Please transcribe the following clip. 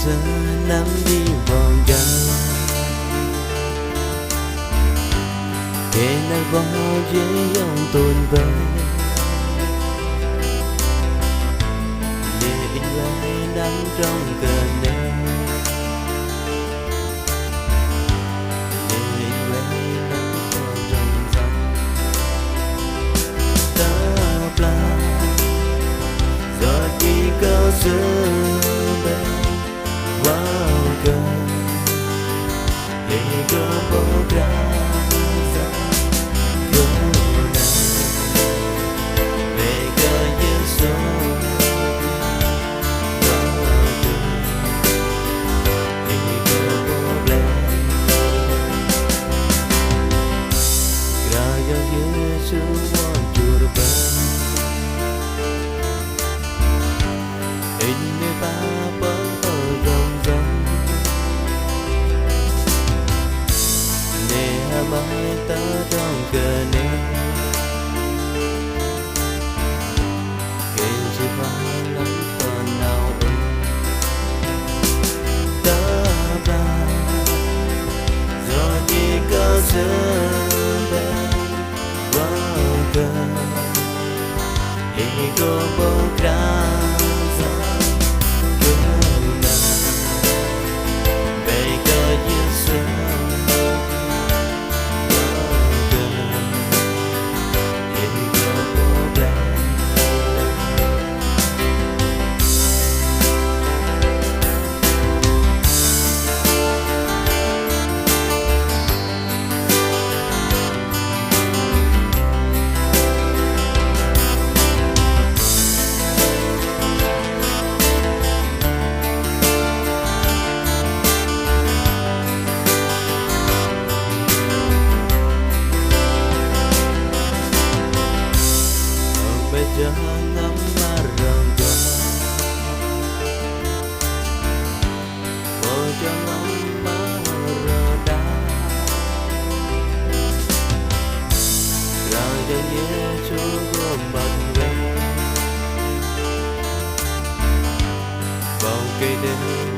giờ nắm đi vòng chân kể nơi bao dưới dòng tuôn về để in lại nắng trong cơn đêm để in lại nắng trong dòng tấp la rồi khi câu xưa bên vào gần để có bóng ra mai ta trong cơn đêm kể chỉ vang lắng còn nào ta ba rồi đi câu giữa bên vào gần để có bóng ra jangan merenggang, oh jangan meredam. Raja Yesus membangun, bangkit